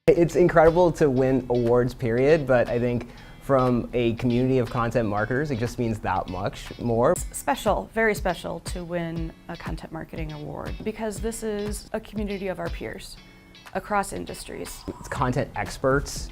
It's incredible to win awards, period, but I think from a community of content marketers, it just means that much more. Special, very special to win a content marketing award because this is a community of our peers across industries. It's content experts,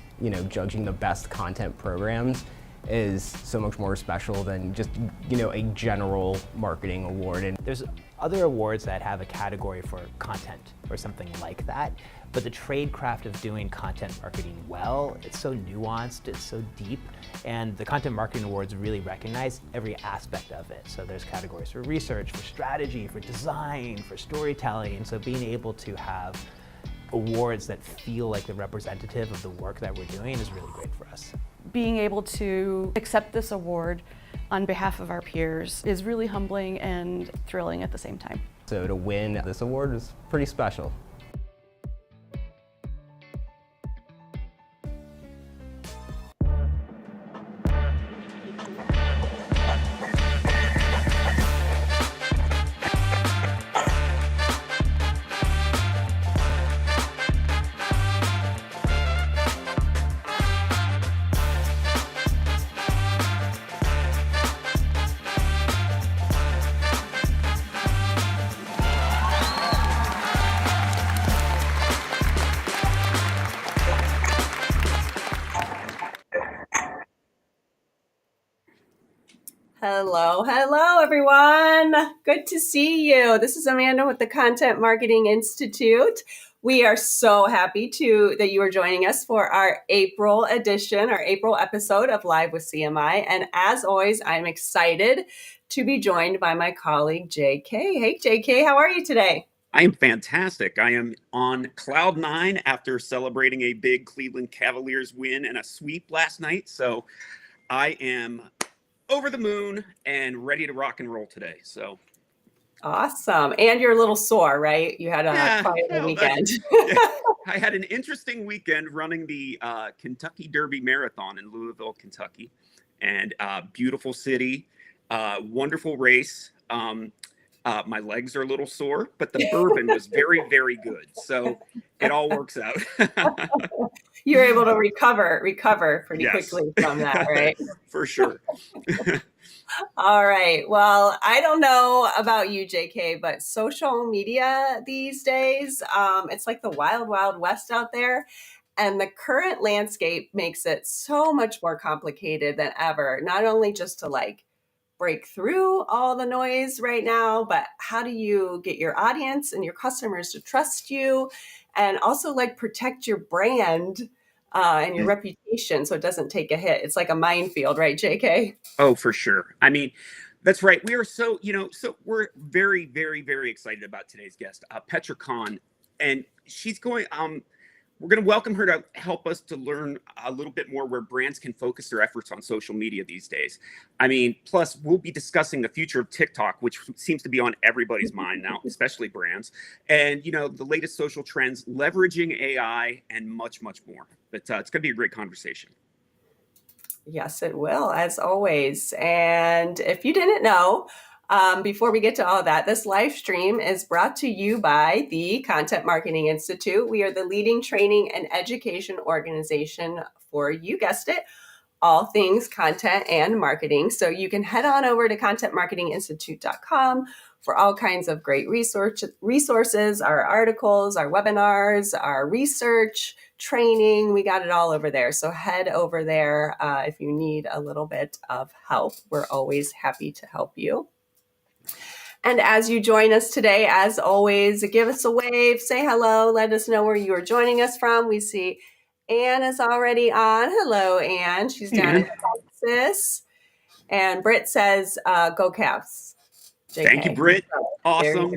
judging the best content programs is so much more special than just, a general marketing award. And there's other awards that have a category for content or something like that, but the trade craft of doing content marketing well, it's so nuanced, it's so deep, and the content marketing awards really recognize every aspect of it. So there's categories for research, for strategy, for design, for storytelling, and so being able to have awards that feel like the representative of the work that we're doing is really great for us. Being able to accept this award on behalf of our peers is really humbling and thrilling at the same time. So to win this award is pretty special. Hello, everyone. Good to see you. This is Amanda with the Content Marketing Institute. We are so happy that you are joining us for our April edition, our April episode of Live with CMI. And as always, I'm excited to be joined by my colleague, JK. Hey, JK, how are you today? I am fantastic. I am on cloud nine after celebrating a big Cleveland Cavaliers win and a sweep last night. So I am over the moon and ready to rock and roll today. So awesome. And you're a little sore, right? You had quite a weekend. I had an interesting weekend running the Kentucky Derby Marathon in Louisville, Kentucky, and beautiful city, wonderful race. My legs are a little sore, but the bourbon was very, very good. So it all works out. You're able to recover pretty quickly from that, right? For sure. All right. Well, I don't know about you, JK, but social media these days, it's like the wild, wild west out there. And the current landscape makes it so much more complicated than ever, not only just to break through all the noise right now, but how do you get your audience and your customers to trust you and also protect your brand and your reputation so it doesn't take a hit? It's like a minefield, right, JK? Oh, for sure. I mean, that's right. We are so we're very, very, very excited about today's guest, Petra Khan, and she's going, we're going to welcome her to help us to learn a little bit more where brands can focus their efforts on social media these days. I mean, plus we'll be discussing the future of TikTok, which seems to be on everybody's mind now, especially brands, and the latest social trends, leveraging AI, and much, much more. But it's going to be a great conversation. Yes, it will, as always. And if you didn't know, before we get to all that, this live stream is brought to you by the Content Marketing Institute. We are the leading training and education organization for, you guessed it, all things content and marketing. So you can head on over to contentmarketinginstitute.com for all kinds of great resources, our articles, our webinars, our research, training. We got it all over there. So head over there if you need a little bit of help. We're always happy to help you. And as you join us today, as always, give us a wave, say hello, let us know where you are joining us from. We see Anne is already on. Hello, Anne. She's down in Texas. And Britt says, go Cavs. JK. Thank you, Britt. Awesome.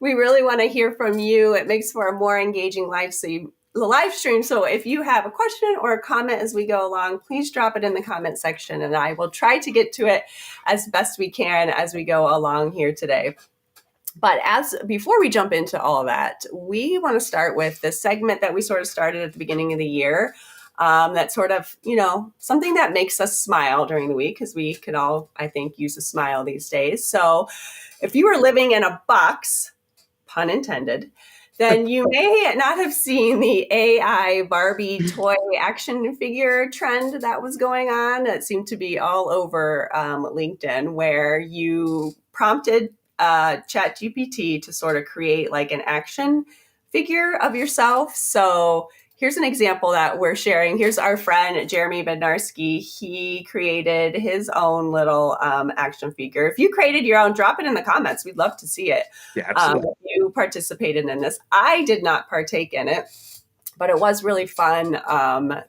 We really want to hear from you. It makes for a more engaging live stream. So if you have a question or a comment as we go along, please drop it in the comment section and I will try to get to it as best we can as we go along here today. But before we jump into all of that, we want to start with this segment that we sort of started at the beginning of the year. That sort of, something that makes us smile during the week, because we could all, I think, use a smile these days. So if you were living in a box, pun intended, then you may not have seen the AI Barbie toy action figure trend that was going on. It seemed to be all over LinkedIn, where you prompted ChatGPT to sort of create like an action figure of yourself. So here's an example that we're sharing. Here's our friend Jeremy Bednarski. He created his own little action figure. If you created your own, drop it in the comments. We'd love to see it. Yeah, absolutely. If you participated in this. I did not partake in it, but it was really fun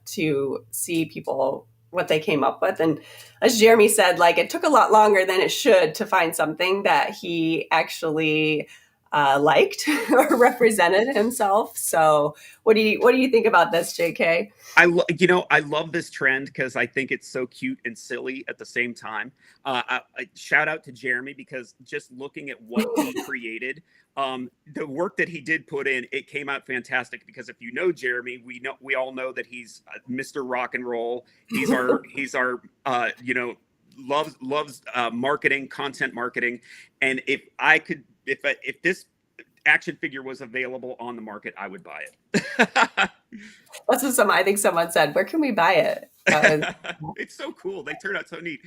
to see people what they came up with. And as Jeremy said, like it took a lot longer than it should to find something that he actually liked or represented himself. So what do you think about this, JK? I love this trend because I think it's so cute and silly at the same time. Shout out to Jeremy, because just looking at what he created, the work that he did put in, it came out fantastic. Because if you know Jeremy, we all know that he's Mr. Rock and Roll. He's our loves marketing, content marketing, and if this action figure was available on the market, I would buy it. That's what I think someone said. Where can we buy it? It's so cool. They turned out so neat.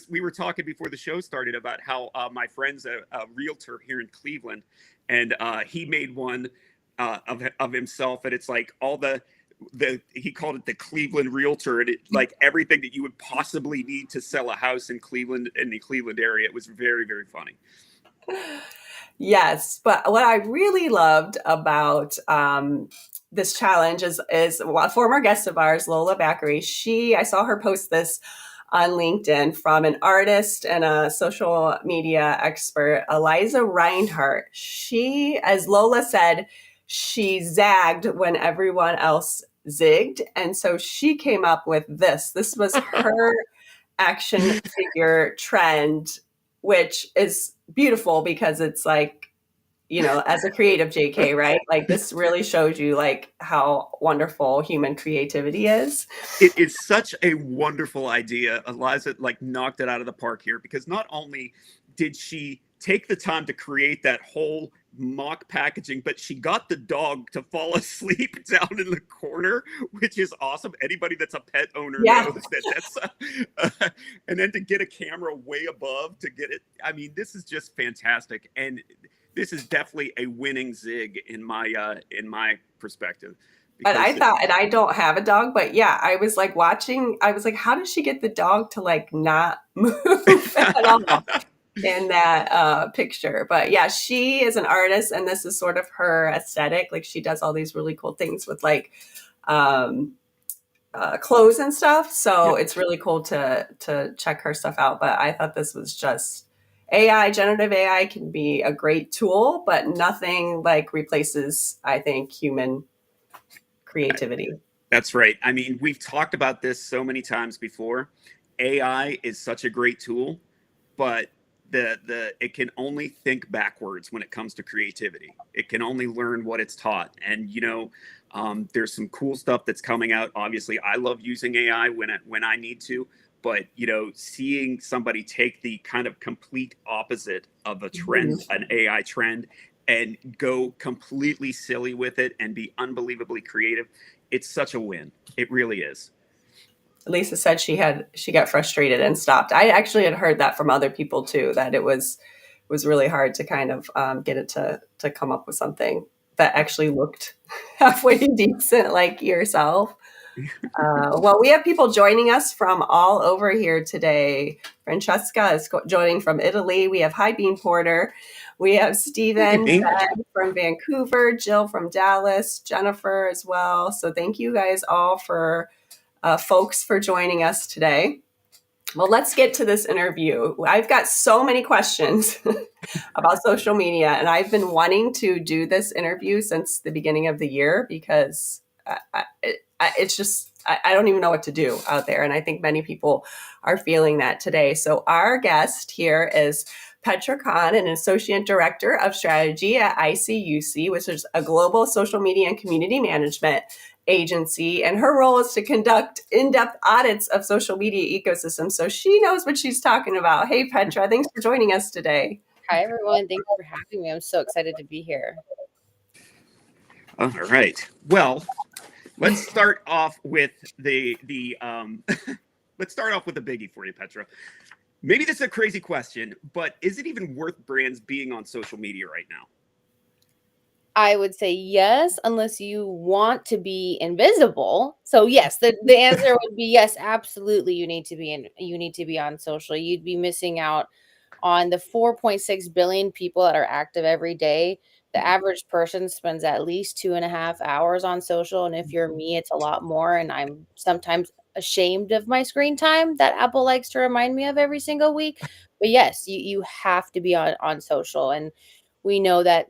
We were talking before the show started about how my friend's a realtor here in Cleveland, and he made one of himself, and it's like all he called it the Cleveland Realtor, and it like everything that you would possibly need to sell a house in Cleveland, in the Cleveland area. It was very, very funny. Yes, but what I really loved about this challenge is a former guest of ours, Lola Backery. I saw her post this on LinkedIn from an artist and a social media expert, Eliza Reinhart. She, as Lola said, she zagged when everyone else zigged. And so she came up with this. This was her action figure trend, which is beautiful because it's like, as a creative, JK, right? Like this really shows you like how wonderful human creativity is. It is such a wonderful idea. Eliza like knocked it out of the park here, because not only did she take the time to create that whole mock packaging, but she got the dog to fall asleep down in the corner, which is awesome. Anybody that's a pet owner knows that's and then to get a camera way above to get it. I mean, this is just fantastic. And this is definitely a winning zig in my perspective. But I thought, and I don't have a dog, but yeah, I was like watching, I was like, how did she get the dog to like not move at all in that picture? But yeah, she is an artist, and this is sort of her aesthetic. Like she does all these really cool things with like clothes and stuff. So it's really cool to check her stuff out. But I thought this was just generative AI can be a great tool, but nothing like replaces, I think, human creativity. That's right. I mean, we've talked about this so many times before. AI is such a great tool, but it can only think backwards when it comes to creativity. It can only learn what it's taught. And there's some cool stuff that's coming out. Obviously, I love using AI when I need to. But seeing somebody take the kind of complete opposite of a trend, an AI trend, and go completely silly with it and be unbelievably creative, it's such a win. It really is. Lisa said she got frustrated and stopped. I actually had heard that from other people too, that it was really hard to kind of get it to come up with something that actually looked halfway decent like yourself. Well, we have people joining us from all over here today. Francesca is joining from Italy. We have Hi Bean Porter. We have Stephen from Vancouver, Jill from Dallas, Jennifer as well. So thank you guys all for folks for joining us today. Well, let's get to this interview. I've got so many questions about social media, and I've been wanting to do this interview since the beginning of the year because it's just, I don't even know what to do out there. And I think many people are feeling that today. So our guest here is Petra Khan, an Associate Director of Strategy at ICUC, which is a global social media and community management agency. And her role is to conduct in-depth audits of social media ecosystems. So she knows what she's talking about. Hey, Petra, thanks for joining us today. Hi, everyone. Thanks for having me. I'm so excited to be here. All right. Well, let's start off with the let's start off with a biggie for you, Petra. Maybe this is a crazy question, but is it even worth brands being on social media right now? I would say yes, unless you want to be invisible. So yes, the answer would be yes, absolutely you need to be on social. You'd be missing out on the 4.6 billion people that are active every day. The average person spends at least 2.5 hours on social. And if you're me, it's a lot more. And I'm sometimes ashamed of my screen time that Apple likes to remind me of every single week. But yes, you have to be on social. And we know that,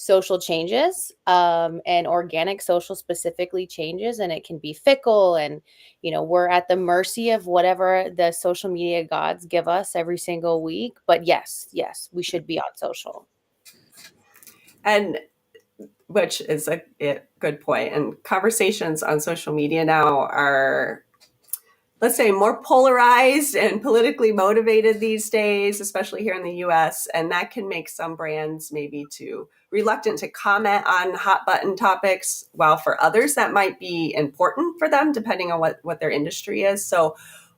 social changes, and organic social specifically changes, and it can be fickle, and we're at the mercy of whatever the social media gods give us every single week. But yes, we should be on social. And which is a good point. And conversations on social media now are, let's say, more polarized and politically motivated these days, especially here in the US. And that can make some brands maybe too reluctant to comment on hot button topics, while for others that might be important for them, depending on what their industry is. So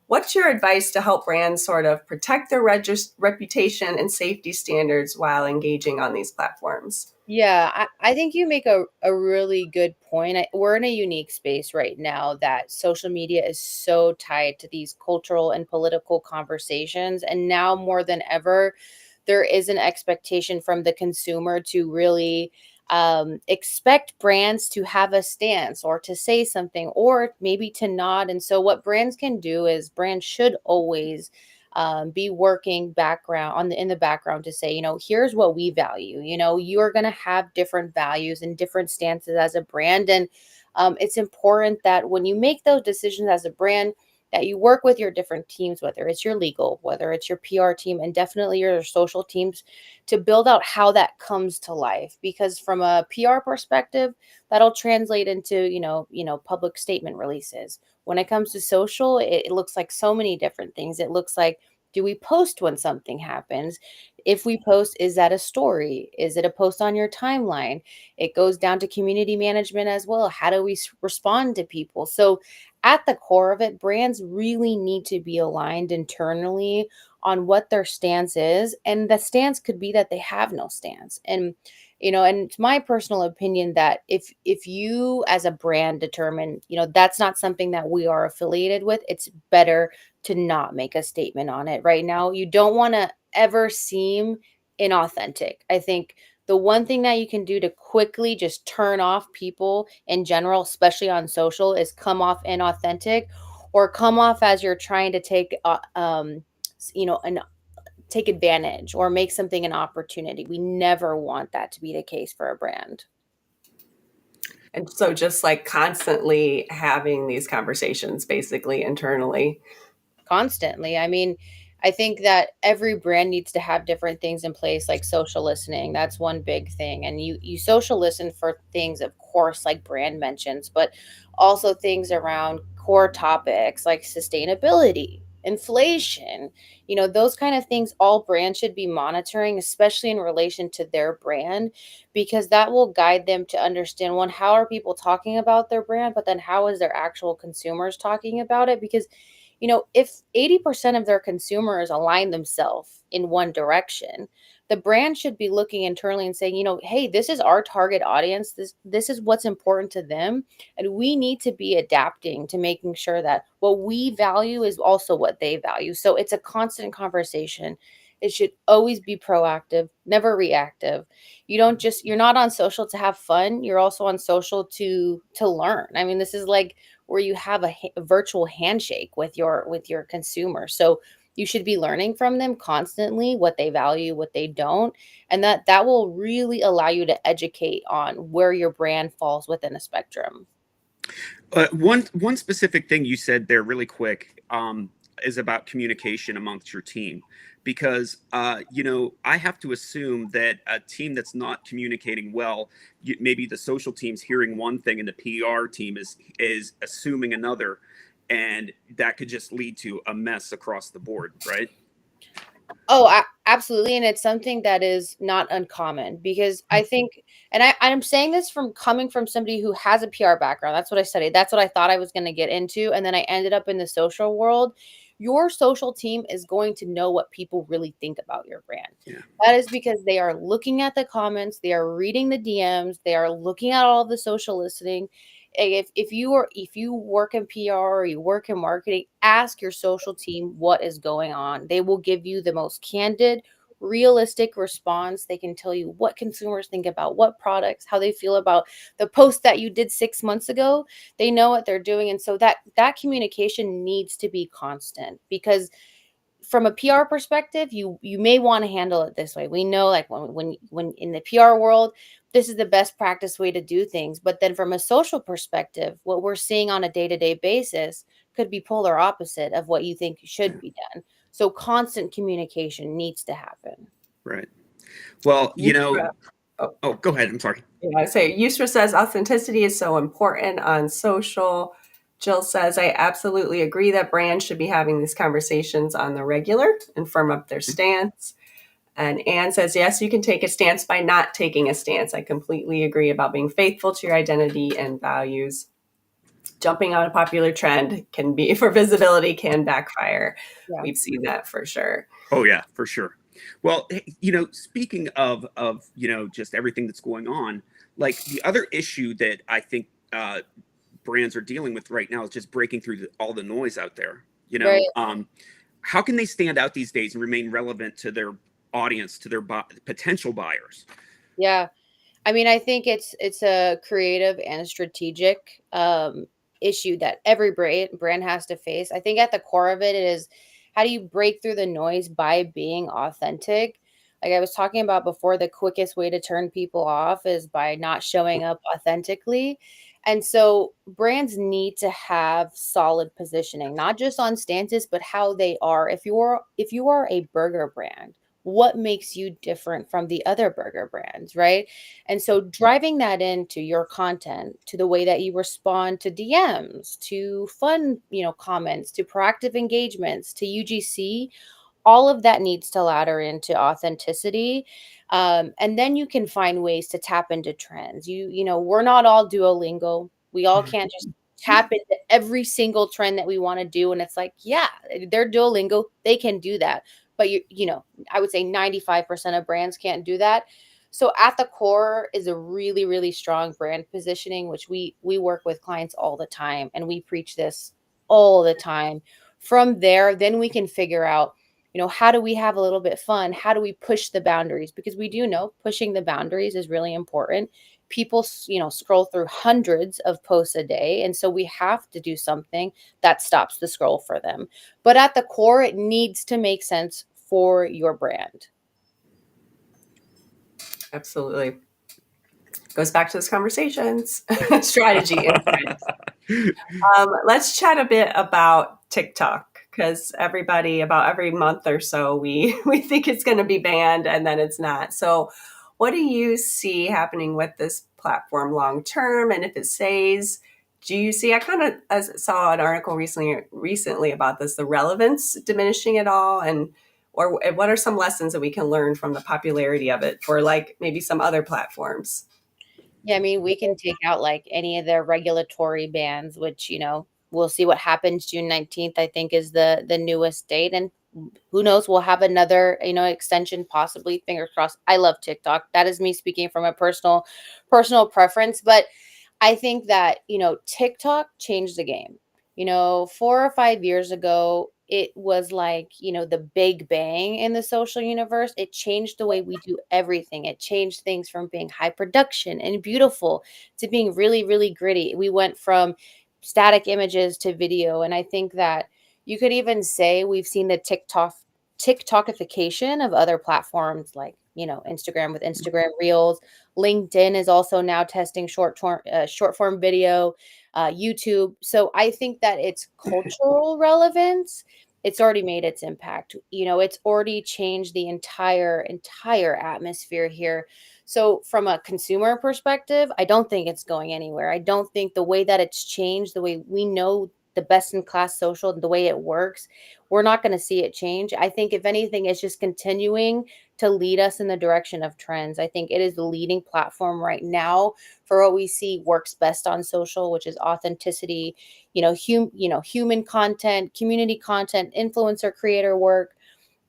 what's your advice to help brands sort of protect their reputation and safety standards while engaging on these platforms? Yeah, I think you make a really good point. We're in a unique space right now that social media is so tied to these cultural and political conversations. And now more than ever, there is an expectation from the consumer to really expect brands to have a stance or to say something or maybe to nod. And so, what brands can do is brands should always be working background in the background to say, here's what we value. You're going to have different values and different stances as a brand, and it's important that when you make those decisions as a brand, that you work with your different teams, whether it's your legal, whether it's your PR team, and definitely your social teams, to build out how that comes to life. Because from a PR perspective, that'll translate into public statement releases. When it comes to social, it looks like so many different things. It looks like, do we post when something happens? If we post, is that a story? Is it a post on your timeline? It goes down to community management as well. How do we respond to people? So at the core of it, brands really need to be aligned internally on what their stance is. And the stance could be that they have no stance. And it's my personal opinion that if you as a brand determine, that's not something that we are affiliated with, it's better to not make a statement on it right now. You don't want to ever seem inauthentic. I think the one thing that you can do to quickly just turn off people in general, especially on social, is come off inauthentic or come off as you're trying to an take advantage or make something an opportunity. We never want that to be the case for a brand. And so just like constantly having these conversations basically internally. Constantly. I mean, I think that every brand needs to have different things in place, like social listening. That's one big thing. And you social listen for things, of course, like brand mentions, but also things around core topics like sustainability, inflation, those kind of things all brands should be monitoring, especially in relation to their brand, because that will guide them to understand, one, how are people talking about their brand, but then how is their actual consumers talking about it? Because if 80% of their consumers align themselves in one direction, the brand should be looking internally and saying, hey, this is our target audience. This is what's important to them. And we need to be adapting to making sure that what we value is also what they value. So it's a constant conversation. It should always be proactive, never reactive. You're not on social to have fun. You're also on social to learn. I mean, this is like where you have a virtual handshake with your consumer. So you should be learning from them constantly what they value, what they don't, and that will really allow you to educate on where your brand falls within a spectrum. One specific thing you said there, really quick, is about communication amongst your team, because I have to assume that a team that's not communicating well, maybe the social team's hearing one thing and the PR team is assuming another, and that could just lead to a mess across the board, right? Oh, absolutely. And it's something that is not uncommon because I think, and I'm saying this from coming from somebody who has a PR background. That's what I studied. That's what I thought I was going to get into. And then I ended up in the social world. Your social team is going to know what people really think about your brand. Yeah. That is because they are looking at the comments, they are reading the DMs, they are looking at all of the social listening. If you work in PR or you work in marketing, ask your social team what is going on. They will give you the most candid, realistic response. They can tell you what consumers think about what products, how they feel about the post that you did 6 months ago. They know what they're doing, and so that communication needs to be constant because from a PR perspective, you may want to handle it this way. We know like when in the PR world, this is the best practice way to do things. But then from a social perspective, what we're seeing on a day-to-day basis could be polar opposite of what you think should Yeah. be done. So constant communication needs to happen. Right. Well, Yusra, oh, oh, go ahead. I'm sorry. yeah, I say Yusra says authenticity is so important on social. Jill says, I absolutely agree that brands should be having these conversations on the regular and firm up their stance. And Anne says, yes, you can take a stance by not taking a stance. I completely agree about being faithful to your identity and values. Jumping on a popular trend can be for visibility can backfire. Yeah. We've seen that for sure. Oh yeah, for sure. Well, speaking of just everything that's going on, like the other issue that I think brands are dealing with right now is just breaking through all the noise out there. Right. How can they stand out these days and remain relevant to their audience, to their potential buyers? Yeah. I mean, I think it's a creative and strategic issue that every brand has to face. I think at the core of it is how do you break through the noise by being authentic? Like I was talking about before, the quickest way to turn people off is by not showing up authentically. And so brands need to have solid positioning, not just on stances, but how they are. If you are a burger brand, what makes you different from the other burger brands, right? And so driving that into your content, to the way that you respond to DMs, to fun, comments, to proactive engagements, to UGC, all of that needs to ladder into authenticity. And then you can find ways to tap into trends. We're not all Duolingo. We all can't just tap into every single trend that we want to do. And it's like, yeah, they're Duolingo. They can do that. But I would say 95% of brands can't do that. So at the core is a really, really strong brand positioning, which we work with clients all the time, and we preach this all the time. From there, then we can figure out, how do we have a little bit fun? How do we push the boundaries? Because we do know pushing the boundaries is really important. People, scroll through hundreds of posts a day. And so we have to do something that stops the scroll for them. But at the core, it needs to make sense for your brand. Absolutely. Goes back to those conversations, strategy insights. Let's chat a bit about TikTok because about every month or so, we think it's going to be banned and then it's not. So, what do you see happening with this platform long term? And if it stays, do you see? I kind of saw an article recently about this, the relevance diminishing at all, or what are some lessons that we can learn from the popularity of it for like maybe some other platforms? Yeah, I mean, we can take out like any of their regulatory bans, which, we'll see what happens. June 19th, I think, is the newest date. And who knows, we'll have another, extension, possibly, fingers crossed. I love TikTok. That is me speaking from a personal preference. But I think that, TikTok changed the game. 4 or 5 years ago, it was like, the big bang in the social universe. It changed the way we do everything. It changed things from being high production and beautiful to being really, really gritty. We went from static images to video. And I think that you could even say we've seen the TikTokification of other platforms like, Instagram with Instagram Reels. LinkedIn is also now testing short form video, YouTube. So I think that its cultural relevance, it's already made its impact. It's already changed the entire atmosphere here. So from a consumer perspective, I don't think it's going anywhere. I don't think the way that it's changed, the way we know the best in class social, the way it works, we're not going to see it change. I think if anything, it's just continuing to lead us in the direction of trends. I think it is the leading platform right now for what we see works best on social, which is authenticity, human content, community content, influencer creator work.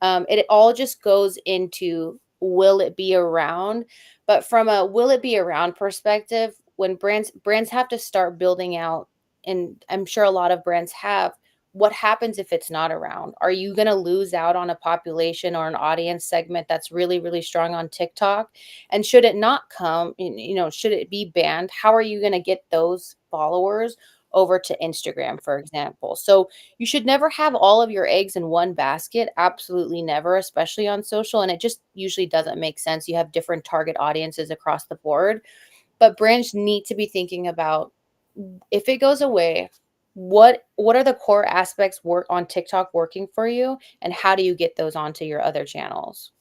It all just goes into will it be around? But from a will it be around perspective, when brands have to start building out, and I'm sure a lot of brands have, what happens if it's not around? Are you going to lose out on a population or an audience segment that's really, really strong on TikTok? And should it not come, should it be banned? How are you going to get those followers over to Instagram, for example? So you should never have all of your eggs in one basket. Absolutely never, especially on social. And it just usually doesn't make sense. You have different target audiences across the board. But brands need to be thinking about, if it goes away, what are the core aspects work on TikTok working for you, and how do you get those onto your other channels?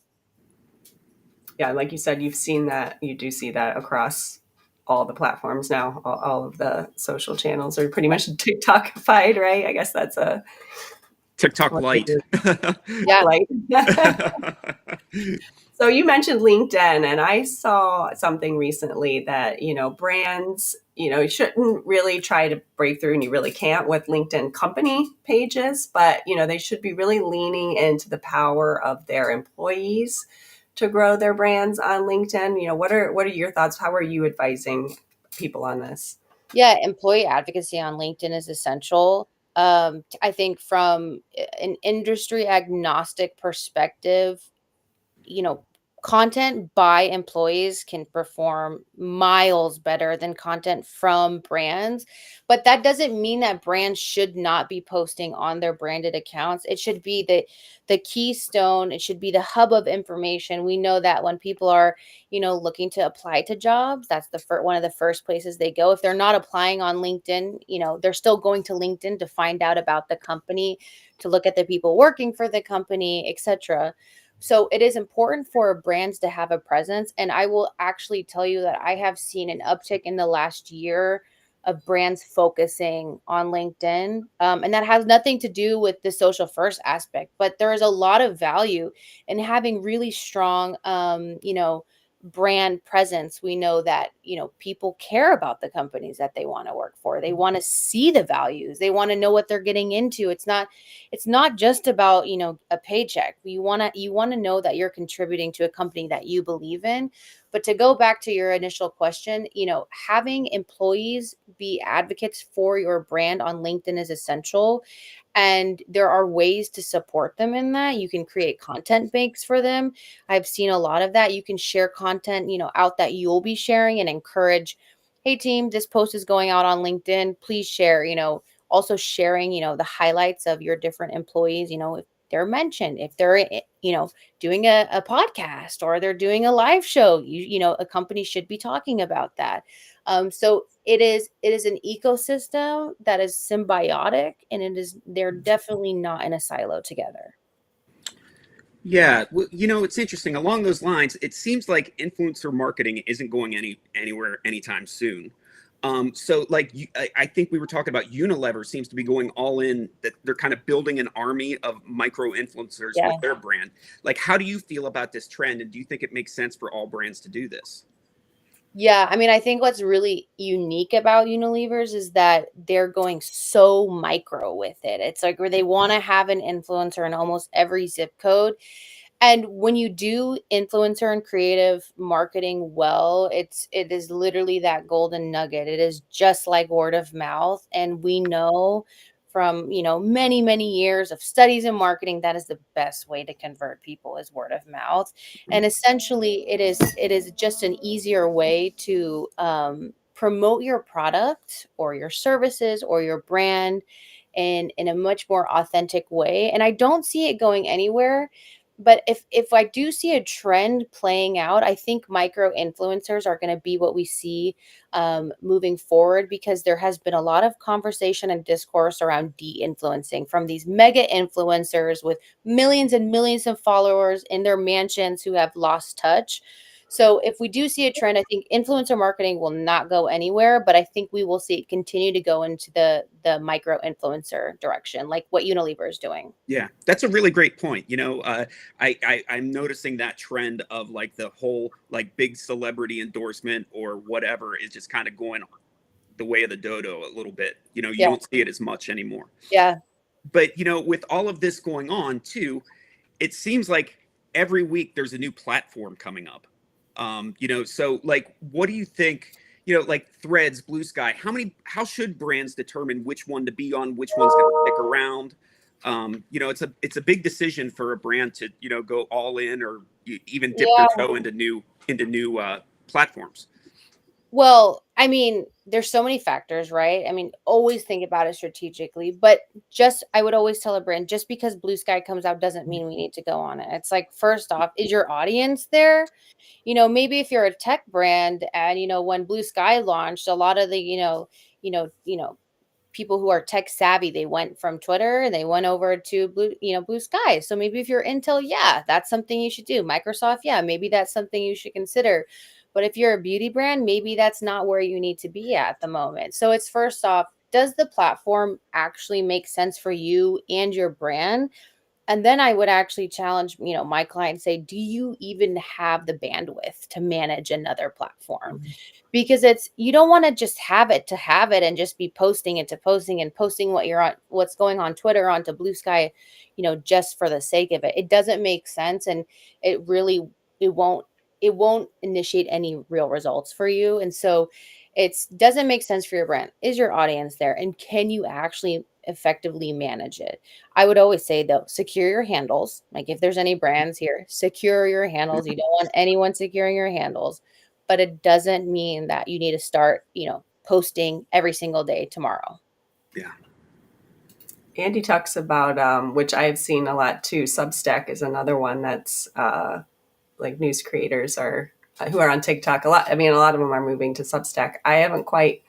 Yeah, like you said, you do see that across all the platforms now. All of the social channels are pretty much TikTokified, right? I guess that's a TikTok what they light. do. Yeah. Like. So you mentioned LinkedIn, and I saw something recently that, brands, you shouldn't really try to break through, and you really can't with LinkedIn company pages, but, they should be really leaning into the power of their employees to grow their brands on LinkedIn. What are your thoughts? How are you advising people on this? Yeah, employee advocacy on LinkedIn is essential. I think from an industry agnostic perspective, you know, content by employees can perform miles better than content from brands. But that doesn't mean that brands should not be posting on their branded accounts. It should be the keystone, it should be the hub of information. We know that when people are, looking to apply to jobs, that's one of the first places they go. If they're not applying on LinkedIn, they're still going to LinkedIn to find out about the company, to look at the people working for the company, etc. So it is important for brands to have a presence. And I will actually tell you that I have seen an uptick in the last year of brands focusing on LinkedIn. And that has nothing to do with the social first aspect, but there is a lot of value in having really strong, brand presence. We know that, people care about the companies that they want to work for. They want to see the values. They want to know what they're getting into. It's not just about, a paycheck. You want to know that you're contributing to a company that you believe in. But to go back to your initial question, having employees be advocates for your brand on LinkedIn is essential. And there are ways to support them in that. You can create content banks for them. I've seen a lot of that. You can share content, out that you'll be sharing, and encourage, hey team, this post is going out on LinkedIn. Please share, also sharing, the highlights of your different employees, if they're mentioned, if they're, doing a podcast or they're doing a live show, a company should be talking about that. So it is an ecosystem that is symbiotic, and they're definitely not in a silo together. Yeah, well, it's interesting. Along those lines, it seems like influencer marketing isn't going anywhere anytime soon. So like I think we were talking about Unilever seems to be going all in, that they're kind of building an army of micro influencers Yeah. with their brand. Like, how do you feel about this trend, and do you think it makes sense for all brands to do this? Yeah, I mean, I think what's really unique about Unilevers is that they're going so micro with it. It's like where they want to have an influencer in almost every zip code. And when you do influencer and creative marketing well, it is literally that golden nugget. It is just like word of mouth. And we know from, many, many years of studies in marketing, that is the best way to convert people, is word of mouth. And essentially it is just an easier way to promote your product or your services or your brand in a much more authentic way. And I don't see it going anywhere. But if I do see a trend playing out, I think micro influencers are going to be what we see moving forward, because there has been a lot of conversation and discourse around de-influencing from these mega influencers with millions and millions of followers in their mansions who have lost touch. So if we do see a trend, I think influencer marketing will not go anywhere, but I think we will see it continue to go into the micro influencer direction, like what Unilever is doing. Yeah, that's a really great point. I'm noticing that trend of like the whole like big celebrity endorsement or whatever is just kind of going the way of the dodo a little bit. You Yeah. don't see it as much anymore. Yeah. But with all of this going on too, it seems like every week there's a new platform coming up. So like, what do you think? Like Threads, Blue Sky. How should brands determine which one to be on, which one's going to stick around? It's a big decision for a brand to go all in or even dip their Yeah. toe into new platforms. Well, I mean, there's so many factors, right? I mean, always think about it strategically, but I would always tell a brand, just because Blue Sky comes out doesn't mean we need to go on it. It's like, first off, is your audience there? Maybe if you're a tech brand and, when Blue Sky launched, a lot of the, people who are tech savvy, they went from Twitter and they went over to Blue Sky. So maybe if you're Intel, yeah, that's something you should do. Microsoft, yeah, maybe that's something you should consider. But if you're a beauty brand, maybe that's not where you need to be at the moment. So it's, first off, does the platform actually make sense for you and your brand? And then I would actually challenge, my clients, say, do you even have the bandwidth to manage another platform? Because you don't want to just have it to have it and just be posting it to posting and posting what's going on Twitter onto Blue Sky, just for the sake of it. It doesn't make sense, and it really it won't it won't initiate any real results for you. And so it doesn't make sense for your brand. Is your audience there, and can you actually effectively manage it? I would always say, though, secure your handles. Like, if there's any brands here, secure your handles. You don't want anyone securing your handles, but it doesn't mean that you need to start, posting every single day tomorrow. Yeah. Andy talks about, which I've seen a lot too. Substack is another one that's like news creators who are on TikTok. A lot of them are moving to Substack. I haven't quite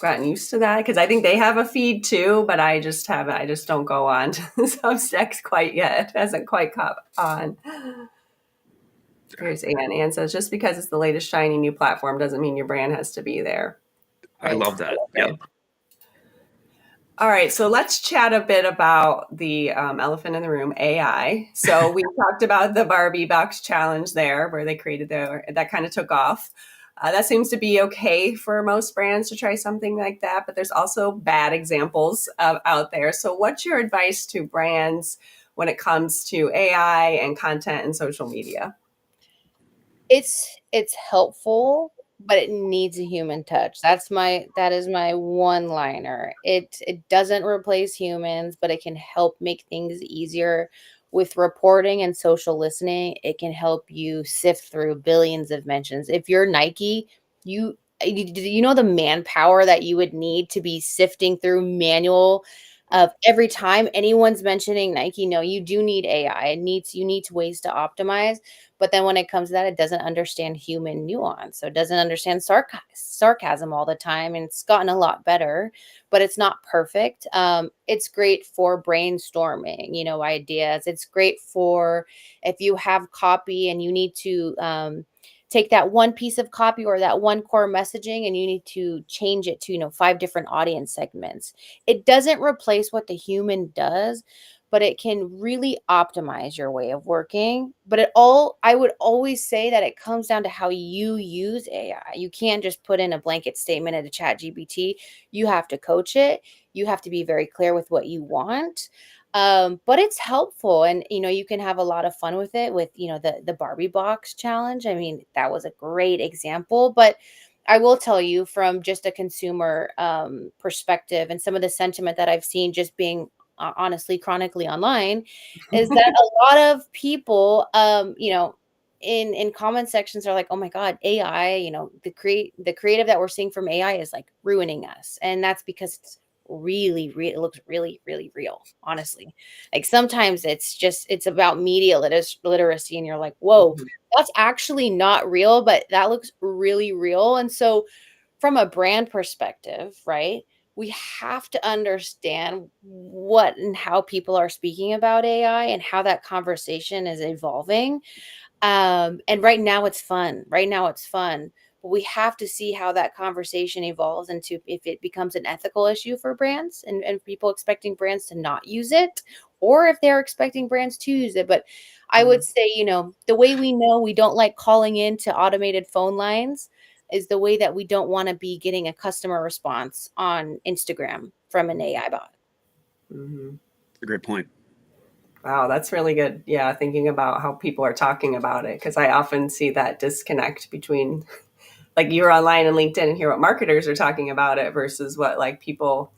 gotten used to that because I think they have a feed too, but I just don't go on to Substacks quite yet. It hasn't quite caught on. Here's Ann. Ann says, just because it's the latest shiny new platform doesn't mean your brand has to be there. I love that. Yep. All right, so let's chat a bit about the elephant in the room, AI. So we talked about the Barbie box challenge there, where they created that kind of took off. That seems to be okay for most brands to try something like that, but there's also bad examples out there. So what's your advice to brands when it comes to AI and content and social media? It's helpful, but it needs a human touch. That is my one liner. It doesn't replace humans, but it can help make things easier with reporting and social listening. It can help you sift through billions of mentions. If you're Nike, you know the manpower that you would need to be sifting through manual of every time anyone's mentioning Nike. No, you do need AI. You need ways to optimize. But then when it comes to that, it doesn't understand human nuance. So it doesn't understand sarcasm all the time. And it's gotten a lot better, but it's not perfect. It's great for brainstorming, ideas. It's great for if you have copy and you need to take that one piece of copy or that one core messaging and you need to change it to, 5 different audience segments. It doesn't replace what the human does, but it can really optimize your way of working. But I would always say that it comes down to how you use AI. You can't just put in a blanket statement into ChatGPT. You have to coach it. You have to be very clear with what you want. But it's helpful, and you can have a lot of fun with it. With the Barbie box challenge, I mean, that was a great example. But I will tell you, from just a consumer perspective, and some of the sentiment that I've seen, just being honestly chronically online, is that a lot of people, in comment sections are like, oh my god, AI, the creative that we're seeing from AI is like ruining us. And that's because it's really it looks really, really real, honestly. Like, sometimes it's about media literacy, and you're like, whoa, that's actually not real, but that looks really real. And so, from a brand perspective, right, we have to understand what and how people are speaking about AI and how that conversation is evolving. And right now it's fun. But we have to see how that conversation evolves into if it becomes an ethical issue for brands and people expecting brands to not use it, or if they're expecting brands to use it. But I would say, the way we know we don't like calling into automated phone lines is the way that we don't want to be getting a customer response on Instagram from an AI bot. Mm-hmm. That's a great point. Wow, that's really good. Yeah, thinking about how people are talking about it, because I often see that disconnect between, like, you're online and LinkedIn and hear what marketers are talking about it versus what, like, people,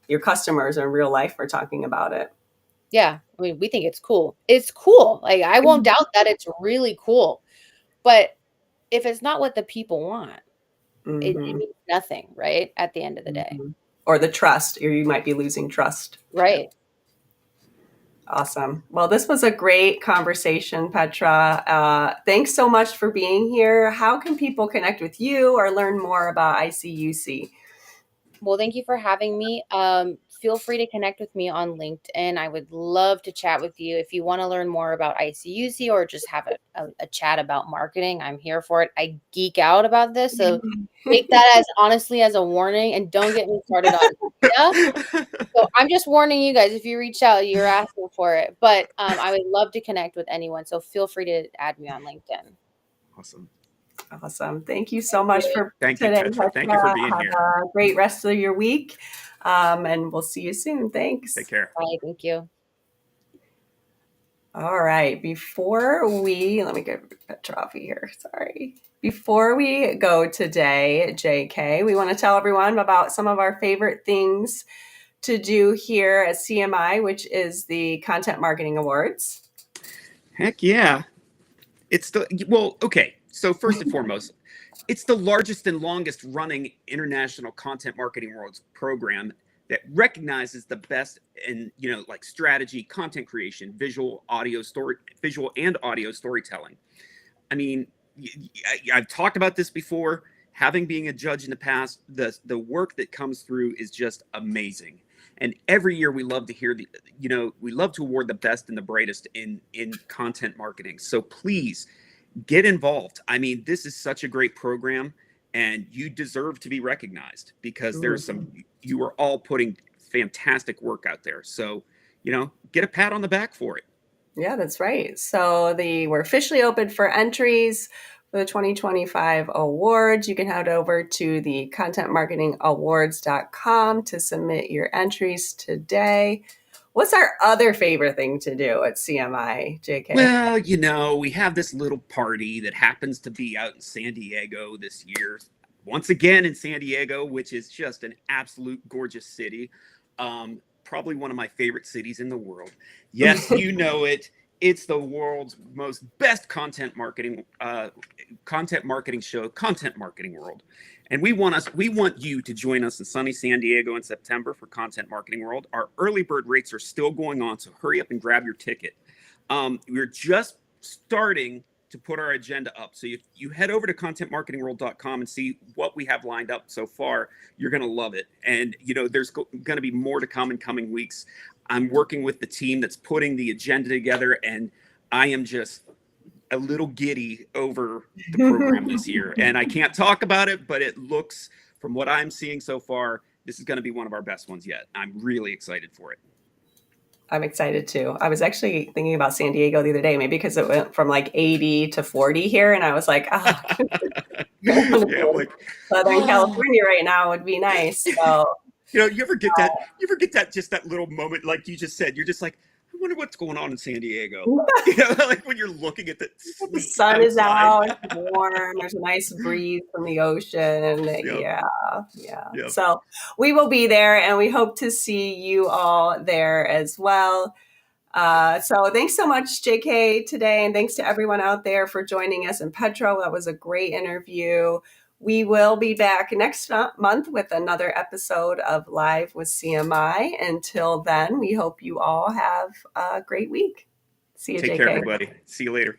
your customers in real life are talking about it. Yeah, I mean, we think it's cool. It's cool. Like, I won't doubt that it's really cool. But if it's not what the people want, it Mm-hmm. means nothing, right? At the end of the day. Mm-hmm. Or the trust, or you might be losing trust. Right. Awesome. Well, this was a great conversation, Petra. Thanks so much for being here. How can people connect with you or learn more about ICUC? Well, thank you for having me. Feel free to connect with me on LinkedIn. I would love to chat with you. If you want to learn more about ICUC or just have a chat about marketing, I'm here for it. I geek out about this. So take that as honestly as a warning, and don't get me started on data. So I'm just warning you guys, if you reach out, you're asking for it. But I would love to connect with anyone. So feel free to add me on LinkedIn. Awesome. Awesome. Thank you so much for Thank you, today, Petra. Thank you for being Have here. a great rest of your week. And we'll see you soon. Thanks. Take care. Bye. Thank you. All right. Let me get Petra off of here. Sorry. Before we go today, JK, we want to tell everyone about some of our favorite things to do here at CMI, which is the Content Marketing Awards. Heck yeah. Okay. So first and foremost, it's the largest and longest running international content marketing awards program that recognizes the best in, like strategy, content creation, visual and audio storytelling. I mean, I've talked about this before. Having being a judge in the past, the work that comes through is just amazing. And every year we love to hear we love to award the best and the brightest in content marketing. So please get involved. I mean, this is such a great program, and you deserve to be recognized because you are all putting fantastic work out there. So, get a pat on the back for it. Yeah, that's right. So we're officially open for entries for the 2025 awards. You can head over to the contentmarketingawards.com to submit your entries today. What's our other favorite thing to do at CMI, JK? Well, we have this little party that happens to be out in San Diego this year. Once again in San Diego, which is just an absolute gorgeous city. Probably one of my favorite cities in the world. Yes, you know it. It's the world's most best content marketing show, Content Marketing World. And we want you to join us in sunny San Diego in September for Content Marketing World. Our early bird rates are still going on, so hurry up and grab your ticket. We're just starting to put our agenda up. So if you head over to contentmarketingworld.com and see what we have lined up so far, you're going to love it. And, there's going to be more to come in coming weeks. I'm working with the team that's putting the agenda together, and I am just a little giddy over the program this year. And I can't talk about it, but it looks, from what I'm seeing so far, this is going to be one of our best ones yet. I'm really excited for it. I'm excited too. I was actually thinking about San Diego the other day, maybe because it went from like 80 to 40 here. And I was like, Southern California right now would be nice. So, you ever get that? You ever get that, just that little moment, like you just said, you're just like, I wonder what's going on in San Diego. Like when you're looking at the sun is out, it's warm, there's a nice breeze from the ocean. Yep. Yeah. Yep. So we will be there, and we hope to see you all there as well. So thanks so much, JK, today, and thanks to everyone out there for joining us. And Petra, that was a great interview. We will be back next month with another episode of Live with CMI. Until then, we hope you all have a great week. See you, JK. Take care, everybody. See you later.